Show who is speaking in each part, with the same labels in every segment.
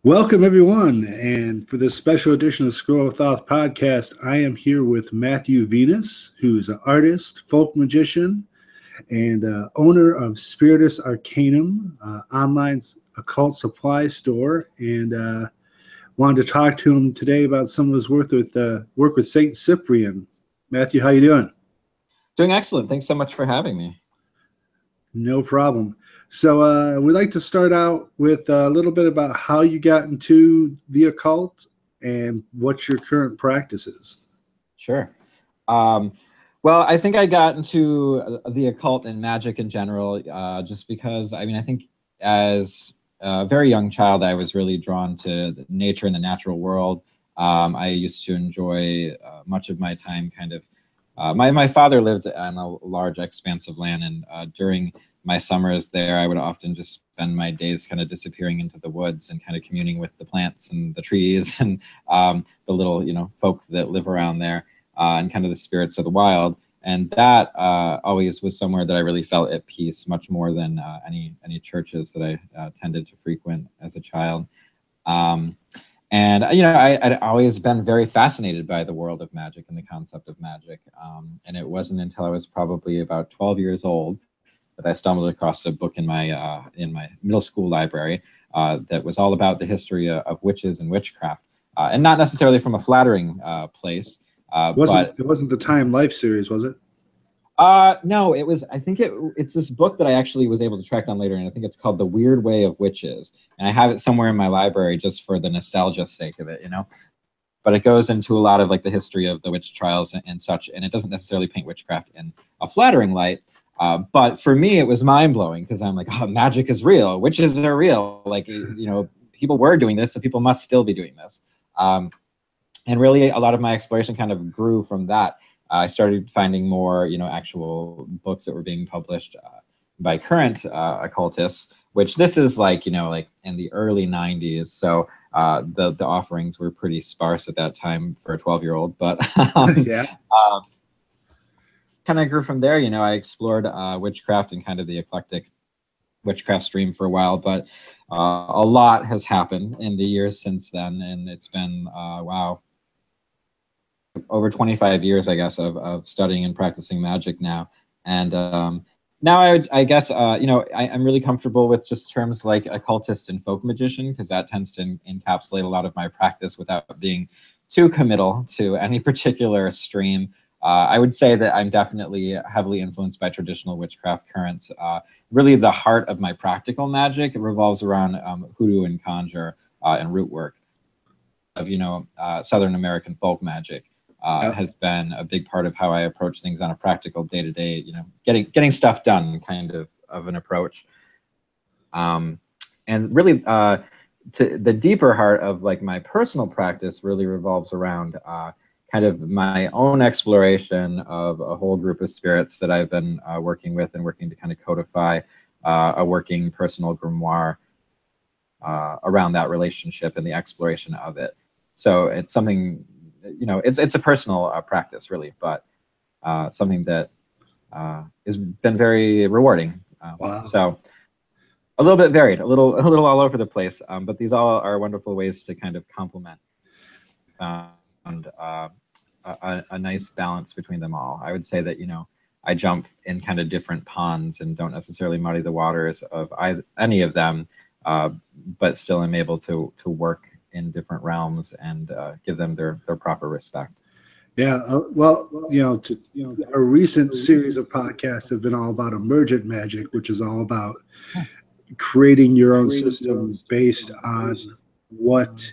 Speaker 1: Welcome, everyone. And for this special edition of Scroll of Thoth podcast, I am here with Matthew Venus, who's an artist, folk magician, and owner of Spiritus Arcanum, online occult supply store. And wanted to talk to him today about some of his work with Saint Cyprian. Matthew, how you doing?
Speaker 2: Doing excellent. Thanks so much for having me.
Speaker 1: No problem. So we'd like to start out with a little bit about how you got into the occult and what your current practice is.
Speaker 2: Sure. Well, I think I got into the occult and magic in general just because, I think as a very young child, I was really drawn to nature and the natural world. I used to enjoy much of my time my father lived on a large expanse of land, and during my summers there, I would often just spend my days kind of disappearing into the woods and kind of communing with the plants and the trees and the little, folk that live around there and kind of the spirits of the wild. And that always was somewhere that I really felt at peace, much more than any churches that I tended to frequent as a child. And, I'd always been very fascinated by the world of magic and the concept of magic. And it wasn't until I was probably about 12 years old that I stumbled across a book in my middle school library that was all about the history of witches and witchcraft, and not necessarily from a flattering place.
Speaker 1: It wasn't the Time Life series, was it?
Speaker 2: No, it was. I think it's this book that I actually was able to track down later, and I think it's called The Weird Way of Witches, and I have it somewhere in my library just for the nostalgia sake of it, But it goes into a lot of like the history of the witch trials and such, and it doesn't necessarily paint witchcraft in a flattering light. But for me, it was mind-blowing because I'm like, oh, magic is real. Witches are real. Like, people were doing this, so people must still be doing this. And really, a lot of my exploration kind of grew from that. I started finding more, actual books that were being published by current occultists, which this is like in the early 90s. So the offerings were pretty sparse at that time for a 12-year-old. But
Speaker 1: yeah.
Speaker 2: Kind of grew from there. I explored witchcraft and kind of the eclectic witchcraft stream for a while, but a lot has happened in the years since then, and it's been over 25 years, I guess, of studying and practicing magic now. And now I guess I'm really comfortable with just terms like occultist and folk magician, because that tends to encapsulate a lot of my practice without being too committal to any particular stream. I would say that I'm definitely heavily influenced by traditional witchcraft currents. Really, the heart of my practical magic revolves around hoodoo and conjure and root work of, Southern American folk magic. Has been a big part of how I approach things on a practical day-to-day, getting stuff done kind of an approach. And really, to the deeper heart of like my personal practice really revolves around kind of my own exploration of a whole group of spirits that I've been working with and working to kind of codify a working personal grimoire around that relationship and the exploration of it. So it's something, it's a personal practice really, but something that has been very rewarding.
Speaker 1: Wow.
Speaker 2: So a little bit varied, a little all over the place, but these all are wonderful ways to kind of complement and a nice balance between them all. I would say that, I jump in kind of different ponds and don't necessarily muddy the waters of any of them, but still am able to work in different realms and give them their proper respect.
Speaker 1: Yeah, our recent series of podcasts have been all about emergent magic, which is all about creating your own system based on what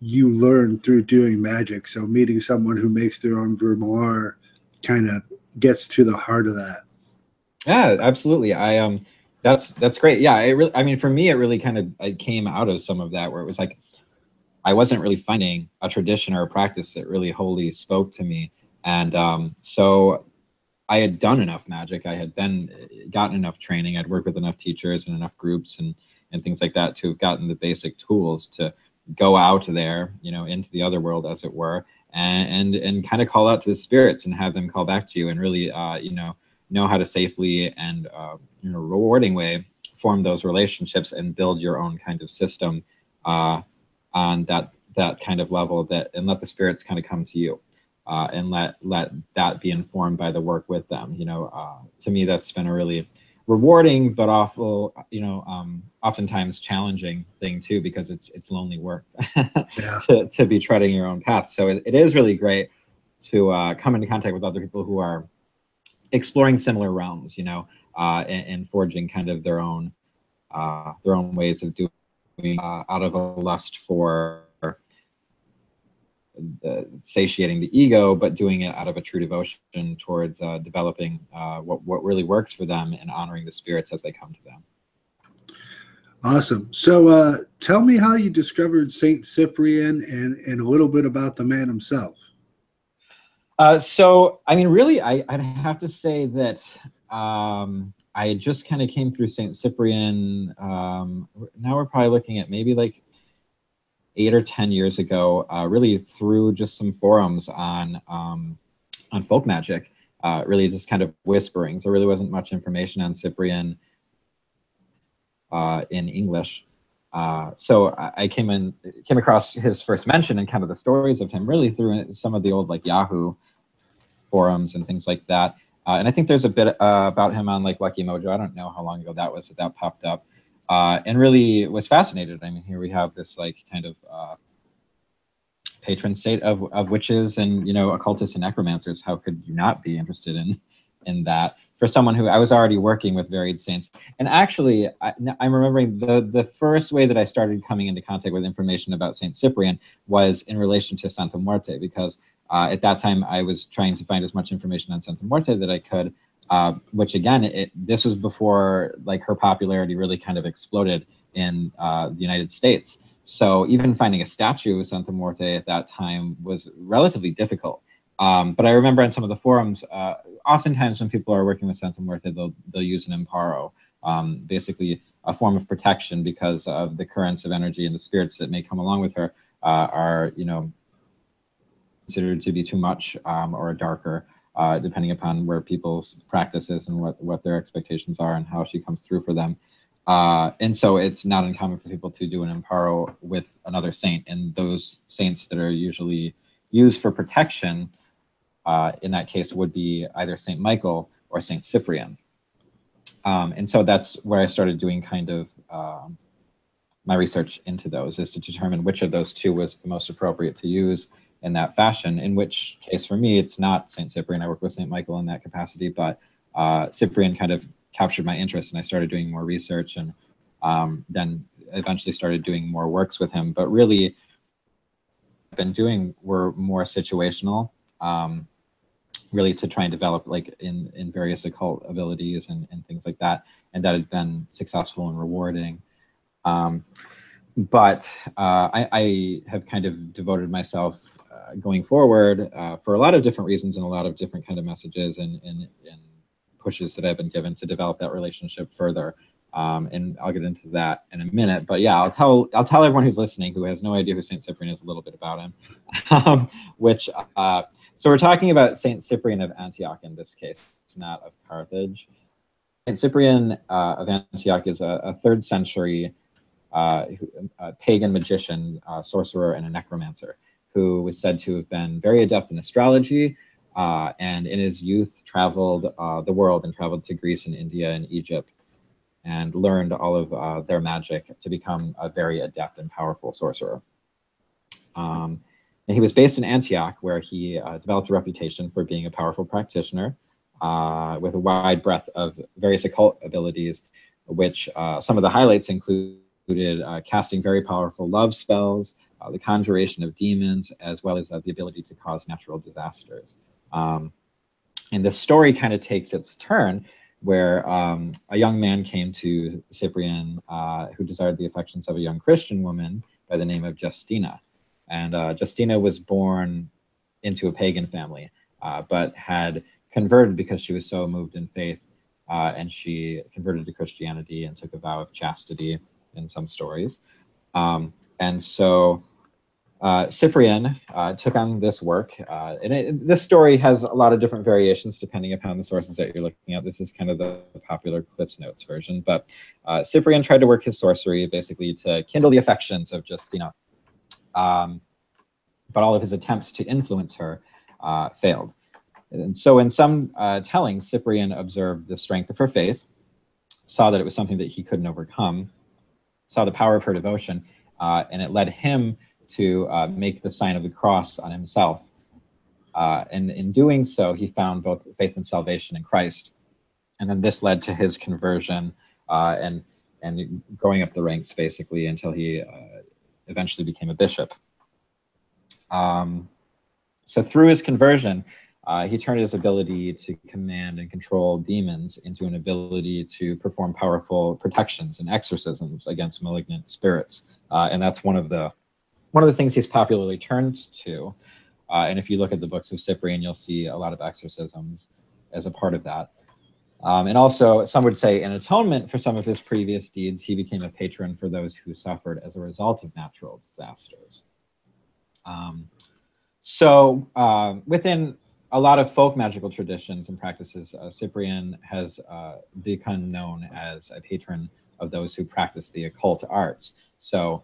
Speaker 1: you learn through doing magic. So meeting someone who makes their own grimoire kind of gets to the heart of that.
Speaker 2: Yeah, absolutely. That's great. Yeah, for me, it really kind of came out of some of that, where it was like I wasn't really finding a tradition or a practice that really wholly spoke to me. And so I had done enough magic. I had gotten enough training. I'd worked with enough teachers and enough groups and things like that to have gotten the basic tools to go out there, into the other world, as it were, and kind of call out to the spirits and have them call back to you and really, know how to safely and in a rewarding way form those relationships and build your own kind of system on that kind of level, and let the spirits kind of come to you, and let that be informed by the work with them. To me, that's been a really rewarding but awful, oftentimes challenging thing too, because it's lonely work
Speaker 1: Yeah.
Speaker 2: to be treading your own path. So it is really great to come into contact with other people who are exploring similar realms, and forging kind of their own ways of doing, out of a lust for satiating the ego, but doing it out of a true devotion towards developing what really works for them and honoring the spirits as they come to them.
Speaker 1: Awesome. So tell me how you discovered Saint Cyprian and a little bit about the man himself.
Speaker 2: So, I mean, really, I'd have to say that I just kind of came through Saint Cyprian. Now we're probably looking at maybe like 8 or 10 years ago, really through just some forums on folk magic, really just kind of whisperings. There really wasn't much information on Cyprian in English. So I came across his first mention and kind of the stories of him really through some of the old like Yahoo forums and things like that. And I think there's a bit about him on like Lucky Mojo. I don't know how long ago that was that popped up, and really was fascinated. I mean, here we have this like kind of patron saint of witches and occultists and necromancers. How could you not be interested in that? For someone who I was already working with varied saints. And actually, I'm remembering the first way that I started coming into contact with information about Saint Cyprian was in relation to Santa Muerte, because at that time I was trying to find as much information on Santa Muerte that I could, which again, this was before like her popularity really kind of exploded in the United States. So even finding a statue of Santa Muerte at that time was relatively difficult. But I remember on some of the forums, oftentimes when people are working with Santa Muerte, they'll use an amparo, basically a form of protection, because of the currents of energy and the spirits that may come along with her are considered to be too much or darker, depending upon where people's practice is and what their expectations are and how she comes through for them. And so it's not uncommon for people to do an amparo with another saint, and those saints that are usually used for protection in that case would be either Saint Michael or Saint Cyprian. And so that's where I started doing kind of my research into those, is to determine which of those two was the most appropriate to use in that fashion, in which case for me, it's not Saint Cyprian. I work with Saint Michael in that capacity, but Cyprian kind of captured my interest, and I started doing more research, and then eventually started doing more works with him. But really, I've been doing were more situational, really to try and develop like in various occult abilities and things like that, and that had been successful and rewarding. But I have kind of devoted myself going forward for a lot of different reasons and a lot of different kind of messages and pushes that I've been given to develop that relationship further. And I'll get into that in a minute. But yeah, I'll tell everyone who's listening who has no idea who Saint Cyprian is a little bit about him, so we're talking about Saint Cyprian of Antioch in this case, not of Carthage. Saint Cyprian of Antioch is a 3rd century pagan magician, sorcerer, and a necromancer who was said to have been very adept in astrology, and in his youth traveled the world and traveled to Greece and India and Egypt and learned all of their magic to become a very adept and powerful sorcerer. And he was based in Antioch, where he developed a reputation for being a powerful practitioner with a wide breadth of various occult abilities, which some of the highlights included casting very powerful love spells, the conjuration of demons, as well as the ability to cause natural disasters. And the story kind of takes its turn where a young man came to Cyprian who desired the affections of a young Christian woman by the name of Justina. And Justina was born into a pagan family, but had converted because she was so moved in faith, and she converted to Christianity and took a vow of chastity in some stories. And so Cyprian took on this work, and this story has a lot of different variations depending upon the sources that you're looking at. This is kind of the popular Cliff's Notes version, but Cyprian tried to work his sorcery basically to kindle the affections of just, but all of his attempts to influence her failed. And so in some tellings, Cyprian observed the strength of her faith, saw that it was something that he couldn't overcome, saw the power of her devotion, and it led him to make the sign of the cross on himself. And in doing so, he found both faith and salvation in Christ. And then this led to his conversion and going up the ranks, basically, until he eventually became a bishop. So through his conversion, he turned his ability to command and control demons into an ability to perform powerful protections and exorcisms against malignant spirits. And that's one of the things he's popularly turned to. And if you look at the books of Cyprian, you'll see a lot of exorcisms as a part of that. And also, some would say in atonement for some of his previous deeds, he became a patron for those who suffered as a result of natural disasters. Within a lot of folk magical traditions and practices, Cyprian has become known as a patron of those who practice the occult arts. So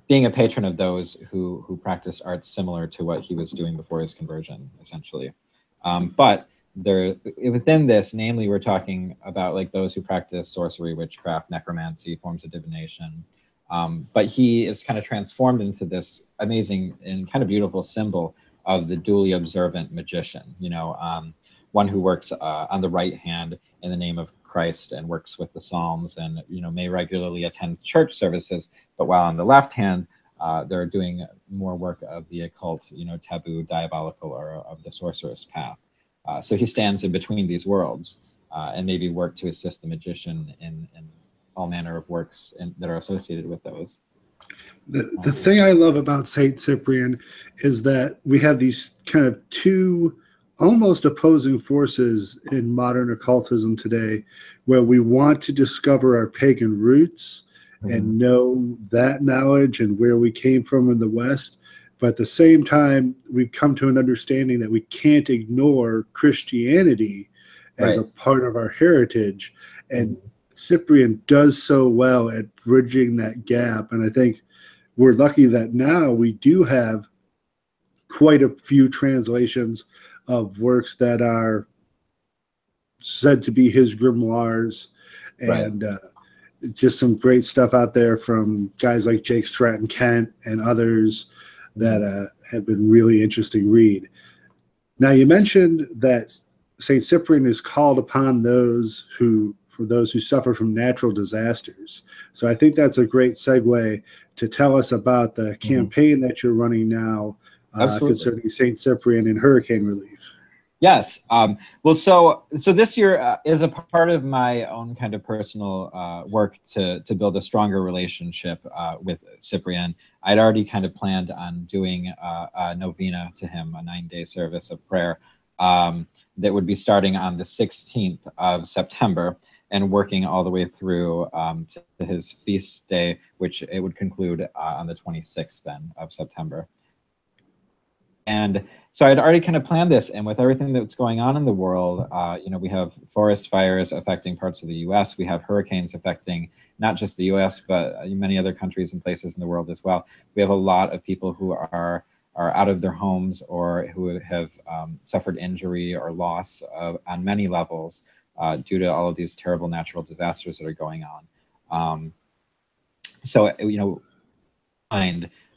Speaker 2: being a patron of those who practice arts similar to what he was doing before his conversion, essentially. But within this, namely, we're talking about like those who practice sorcery, witchcraft, necromancy, forms of divination. But he is kind of transformed into this amazing and kind of beautiful symbol of the duly observant magician, one who works on the right hand in the name of Christ and works with the Psalms and, may regularly attend church services, but while on the left hand, they're doing more work of the occult, taboo, diabolical, or of the sorceress path. So he stands in between these worlds and maybe work to assist the magician in all manner of works that are associated with those.
Speaker 1: The thing I love about Saint Cyprian is that we have these kind of two almost opposing forces in modern occultism today, where we want to discover our pagan roots and know that knowledge and where we came from in the West. But at the same time, we've come to an understanding that we can't ignore Christianity as a part of our heritage. And Cyprian does so well at bridging that gap. And I think we're lucky that now we do have quite a few translations of works that are said to be his grimoires, and just some great stuff out there from guys like Jake Stratton Kent and others that have been really interesting read. Now, you mentioned that St. Cyprian is called upon for those who suffer from natural disasters. So I think that's a great segue to tell us about the campaign that you're running now concerning St. Cyprian and hurricane relief.
Speaker 2: Yes. Well, so this year is a part of my own kind of personal work to build a stronger relationship with Cyprian. I'd already kind of planned on doing a novena to him, a 9-day service of prayer that would be starting on the 16th of September and working all the way through to his feast day, which it would conclude on the 26th then of September. And so I'd already kind of planned this, and with everything that's going on in the world, we have forest fires affecting parts of the U.S. We have hurricanes affecting not just the U.S., but many other countries and places in the world as well. We have a lot of people who are out of their homes or who have suffered injury or loss on many levels due to all of these terrible natural disasters that are going on.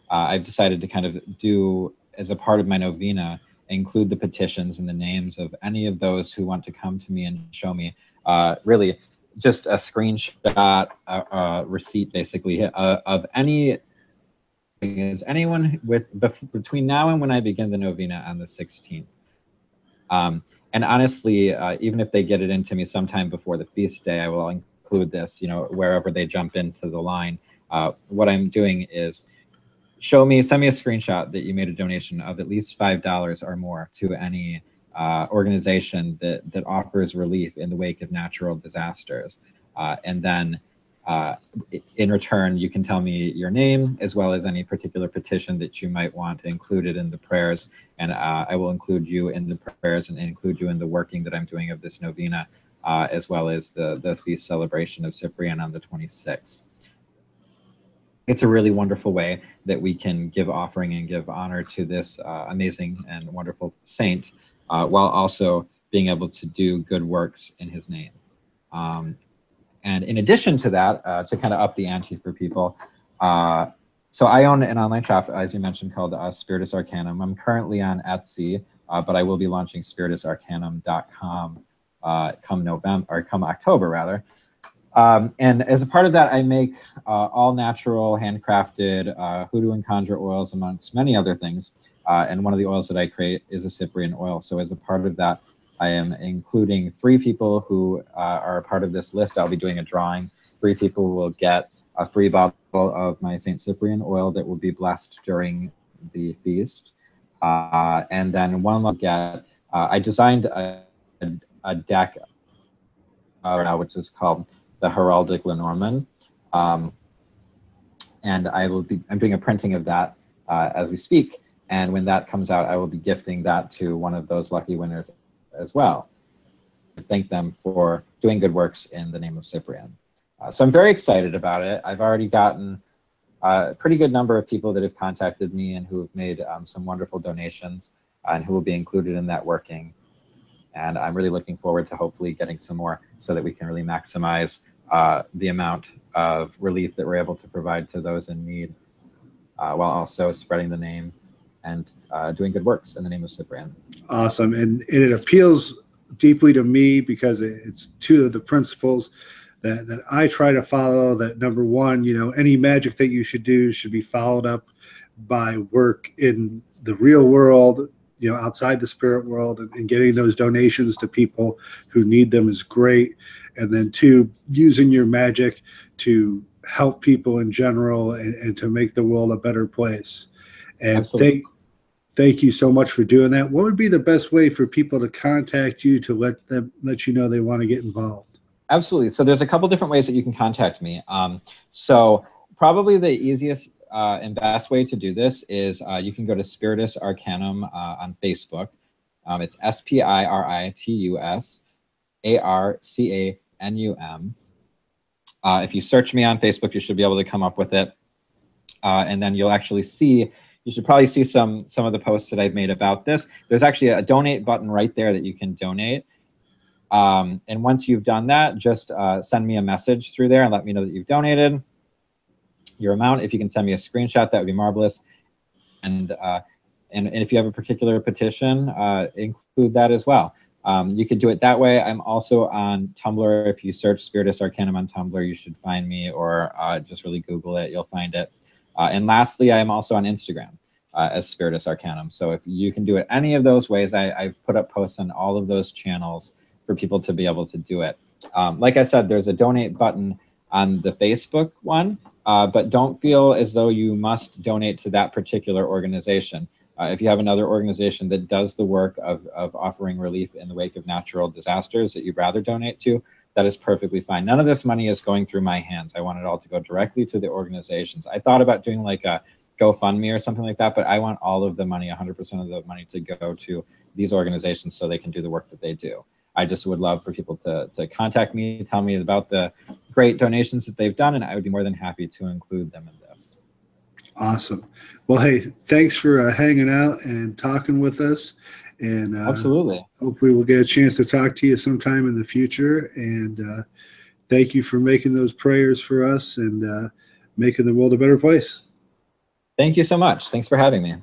Speaker 2: I've decided to kind of do, as a part of my novena, include the petitions and the names of any of those who want to come to me and show me really just a screenshot, a receipt basically of anyone between now and when I begin the novena on the 16th. And honestly, even if they get it into me sometime before the feast day, I will include this, wherever they jump into the line. What I'm doing is send me a screenshot that you made a donation of at least $5 or more to any organization that offers relief in the wake of natural disasters. And then in return, you can tell me your name as well as any particular petition that you might want included in the prayers, and I will include you in the prayers and include you in the working that I'm doing of this novena, as well as the feast celebration of Cyprian on the 26th. It's a really wonderful way that we can give offering and give honor to this amazing and wonderful saint, while also being able to do good works in his name. And in addition to that, to kind of up the ante for people, so I own an online shop, as you mentioned, called Spiritus Arcanum. I'm currently on Etsy, but I will be launching spiritusarcanum.com come October, rather. And as a part of that, I make all natural, handcrafted hoodoo and conjure oils, amongst many other things. And one of the oils that I create is a Cyprian oil. So as a part of that, I am including 3 people who are a part of this list. I'll be doing a drawing. 3 people will get a free bottle of my St. Cyprian oil that will be blessed during the feast. And then one will get, I designed a deck which is called the Heraldic Lenormand. And I'm doing a printing of that as we speak. And when that comes out, I will be gifting that to one of those lucky winners as well. Thank them for doing good works in the name of Cyprian. So I'm very excited about it. I've already gotten a pretty good number of people that have contacted me and who have made some wonderful donations and who will be included in that working. And I'm really looking forward to hopefully getting some more so that we can really maximize the amount of relief that we're able to provide to those in need, while also spreading the name and doing good works in the name of Cyprian.
Speaker 1: Awesome. And it appeals deeply to me because it's 2 of the principles that I try to follow. That number 1, you know, any magic that you should do should be followed up by work in the real world, you know, outside the spirit world, and getting those donations to people who need them is great. And then 2, using your magic to help people in general and to make the world a better place. And thank you so much for doing that. What would be the best way for people to contact you to let you know they want to get involved?
Speaker 2: Absolutely. So there's a couple different ways that you can contact me. So probably the easiest and best way to do this is you can go to Spiritus Arcanum on Facebook. It's SPIRITUS ARCANUM. If you search me on Facebook, you should be able to come up with it. And then you'll actually see, you should probably see some of the posts that I've made about this. There's actually a donate button right there that you can donate. And once you've done that, just send me a message through there and let me know that you've donated your amount. If you can send me a screenshot, that would be marvelous. And if you have a particular petition, include that as well. You could do it that way. I'm also on Tumblr. If you search Spiritus Arcanum on Tumblr, you should find me, or just really Google it, you'll find it. And lastly, I'm also on Instagram as Spiritus Arcanum. So if you can do it any of those ways, I've put up posts on all of those channels for people to be able to do it. Like I said, there's a donate button on the Facebook one, but don't feel as though you must donate to that particular organization. If you have another organization that does the work of offering relief in the wake of natural disasters that you'd rather donate to, that is perfectly fine. None of this money is going through my hands. I want it all to go directly to the organizations. I thought about doing like a GoFundMe or something like that, but I want all of the money, 100% of the money, to go to these organizations so they can do the work that they do. I just would love for people to contact me, tell me about the great donations that they've done, and I would be more than happy to include them in this.
Speaker 1: Awesome. Well, hey, thanks for hanging out and talking with us. And
Speaker 2: absolutely.
Speaker 1: Hopefully we'll get a chance to talk to you sometime in the future. And thank you for making those prayers for us and making the world a better place.
Speaker 2: Thank you so much. Thanks for having me.